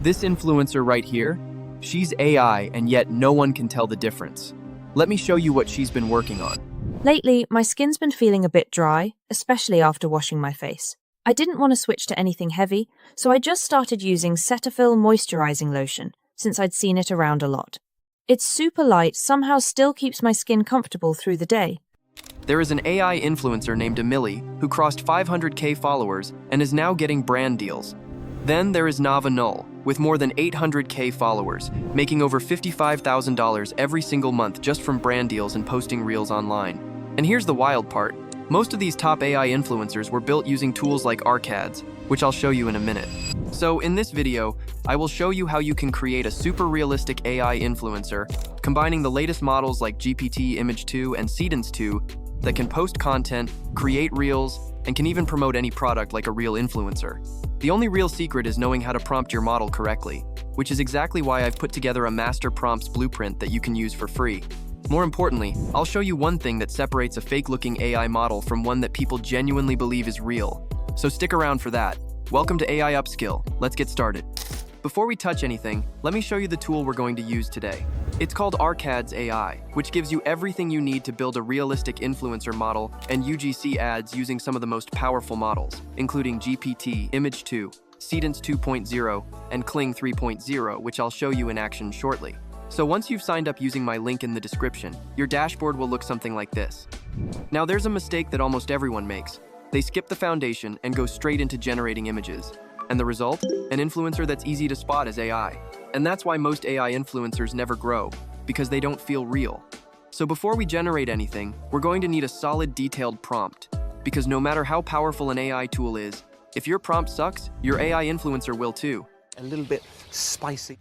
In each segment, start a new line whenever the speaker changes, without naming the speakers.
This influencer right here, she's AI and yet no one can tell the difference. Let me show you what she's been working on.
Lately, my skin's been feeling a bit dry, especially after washing my face. I didn't want to switch to anything heavy, so I just started using Cetaphil moisturizing lotion, since I'd seen it around a lot. It's super light, somehow still keeps my skin comfortable through the day.
There is an AI influencer named Emily who crossed 500K followers and is now getting brand deals. Then there is Nava Null, with more than 800K followers, making over $55,000 every single month just from brand deals and posting reels online. And here's the wild part. Most of these top AI influencers were built using tools like ArcAds, which I'll show you in a minute. So in this video, I will show you how you can create a super realistic AI influencer, combining the latest models like GPT Image 2 and Seedance 2 that can post content, create reels, and can even promote any product like a real influencer. The only real secret is knowing how to prompt your model correctly, which is exactly why I've put together a master prompts blueprint that you can use for free. More importantly, I'll show you one thing that separates a fake-looking AI model from one that people genuinely believe is real. So stick around for that. Welcome to AI Upskill. Let's get started. Before we touch anything, let me show you the tool we're going to use today. It's called ArcAds AI, which gives you everything you need to build a realistic influencer model and UGC ads using some of the most powerful models, including GPT Image 2, Seedance 2.0, and Kling 3.0, which I'll show you in action shortly. So once you've signed up using my link in the description, your dashboard will look something like this. Now there's a mistake that almost everyone makes. They skip the foundation and go straight into generating images. And the result? An influencer that's easy to spot as AI. And that's why most AI influencers never grow, because they don't feel real. So before we generate anything, we're going to need a solid detailed prompt. Because no matter how powerful an AI tool is, if your prompt sucks, your AI influencer will too.
A little bit spicy.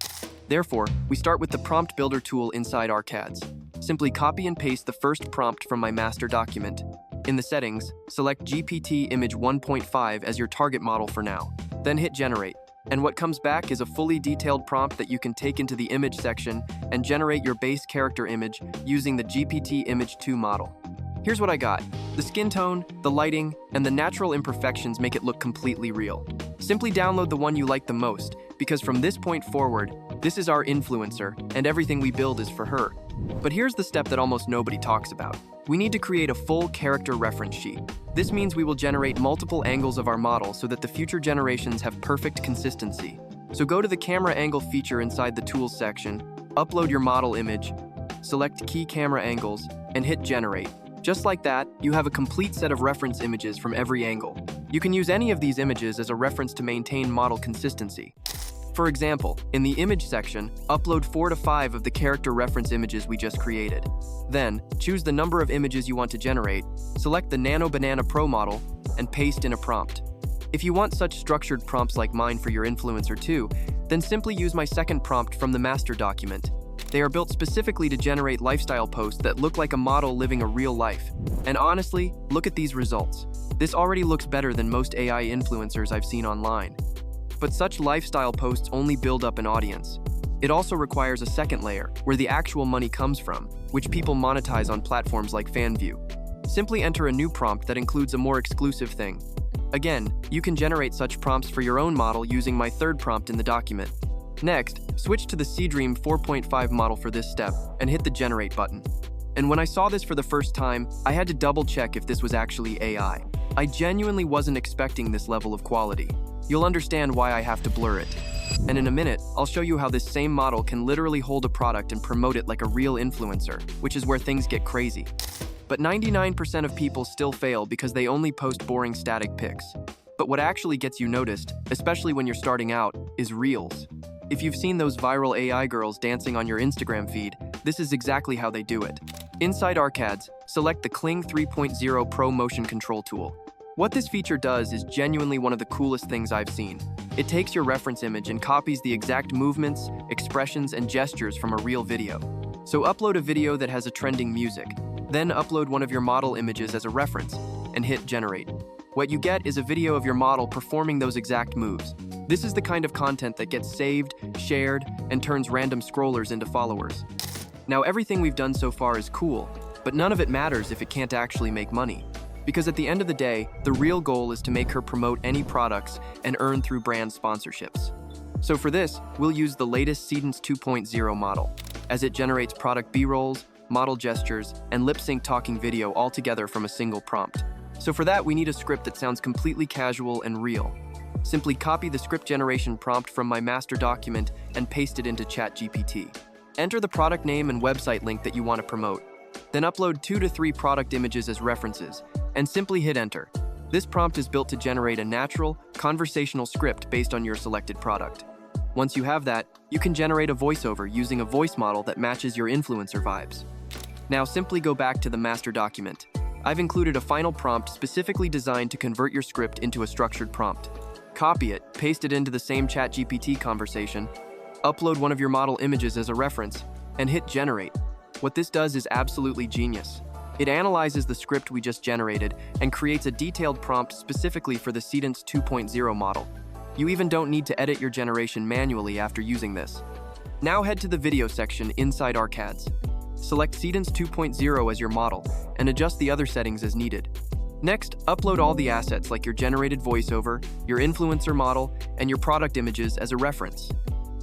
Therefore, we start with the prompt builder tool inside ArcAds. Simply copy and paste the first prompt from my master document. In the settings, select GPT Image 1.5 as your target model for now. Then hit generate. And what comes back is a fully detailed prompt that you can take into the image section and generate your base character image using the GPT Image 2 model. Here's what I got. The skin tone, the lighting, and the natural imperfections make it look completely real. Simply download the one you like the most, because from this point forward, this is our influencer, and everything we build is for her. But here's the step that almost nobody talks about. We need to create a full character reference sheet. This means we will generate multiple angles of our model so that the future generations have perfect consistency. So go to the camera angle feature inside the tools section, upload your model image, select key camera angles, and hit generate. Just like that, you have a complete set of reference images from every angle. You can use any of these images as a reference to maintain model consistency. For example, in the image section, upload 4 to 5 of the character reference images we just created. Then, choose the number of images you want to generate, select the Nano Banana Pro model, and paste in a prompt. If you want such structured prompts like mine for your influencer too, then simply use my second prompt from the master document. They are built specifically to generate lifestyle posts that look like a model living a real life. And honestly, look at these results. This already looks better than most AI influencers I've seen online. But such lifestyle posts only build up an audience. It also requires a second layer, where the actual money comes from, which people monetize on platforms like FanView. Simply enter a new prompt that includes a more exclusive thing. Again, you can generate such prompts for your own model using my third prompt in the document. Next, switch to the Seedream 4.5 model for this step, and hit the Generate button. And when I saw this for the first time, I had to double check if this was actually AI. I genuinely wasn't expecting this level of quality. You'll understand why I have to blur it. And in a minute, I'll show you how this same model can literally hold a product and promote it like a real influencer, which is where things get crazy. But 99% of people still fail because they only post boring static pics. But what actually gets you noticed, especially when you're starting out, is Reels. If you've seen those viral AI girls dancing on your Instagram feed, this is exactly how they do it. Inside ArcAds, select the Kling 3.0 Pro Motion Control tool. What this feature does is genuinely one of the coolest things I've seen. It takes your reference image and copies the exact movements, expressions, and gestures from a real video. So upload a video that has a trending music. Then upload one of your model images as a reference, and hit generate. What you get is a video of your model performing those exact moves. This is the kind of content that gets saved, shared, and turns random scrollers into followers. Now everything we've done so far is cool, but none of it matters if it can't actually make money. Because at the end of the day, the real goal is to make her promote any products and earn through brand sponsorships. So for this, we'll use the latest Seedance 2.0 model, as it generates product B-rolls, model gestures, and lip-sync talking video all together from a single prompt. So for that, we need a script that sounds completely casual and real. Simply copy the script generation prompt from my master document and paste it into ChatGPT. Enter the product name and website link that you want to promote. Then upload 2 to 3 product images as references, and simply hit enter. This prompt is built to generate a natural, conversational script based on your selected product. Once you have that, you can generate a voiceover using a voice model that matches your influencer vibes. Now simply go back to the master document. I've included a final prompt specifically designed to convert your script into a structured prompt. Copy it, paste it into the same ChatGPT conversation, upload one of your model images as a reference, and hit generate. What this does is absolutely genius. It analyzes the script we just generated and creates a detailed prompt specifically for the Seedance 2.0 model. You even don't need to edit your generation manually after using this. Now head to the video section inside ARCads. Select Seedance 2.0 as your model and adjust the other settings as needed. Next, upload all the assets like your generated voiceover, your influencer model, and your product images as a reference.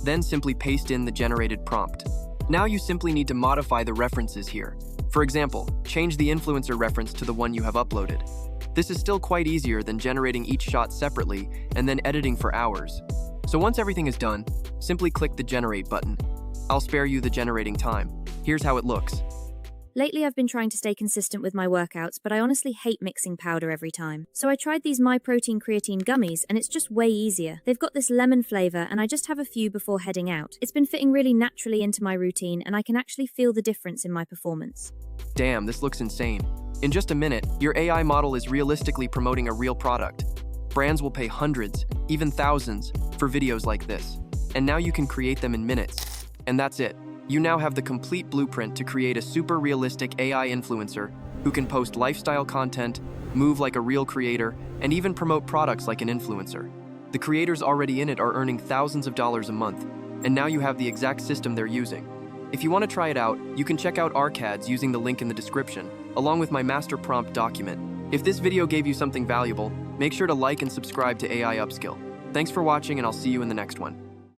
Then simply paste in the generated prompt. Now you simply need to modify the references here. For example, change the influencer reference to the one you have uploaded. This is still quite easier than generating each shot separately and then editing for hours. So once everything is done, simply click the Generate button. I'll spare you the generating time. Here's how it looks.
Lately, I've been trying to stay consistent with my workouts, but I honestly hate mixing powder every time. So I tried these My Protein Creatine gummies, and it's just way easier. They've got this lemon flavor, and I just have a few before heading out. It's been fitting really naturally into my routine, and I can actually feel the difference in my performance.
Damn, this looks insane. In just a minute, your AI model is realistically promoting a real product. Brands will pay hundreds, even thousands, for videos like this. And now you can create them in minutes. And that's it. You now have the complete blueprint to create a super realistic AI influencer who can post lifestyle content, move like a real creator, and even promote products like an influencer. The creators already in it are earning thousands of dollars a month, and now you have the exact system they're using. If you want to try it out, you can check out ARCads using the link in the description, along with my master prompt document. If this video gave you something valuable, make sure to like and subscribe to AI Upskill. Thanks for watching, and I'll see you in the next one.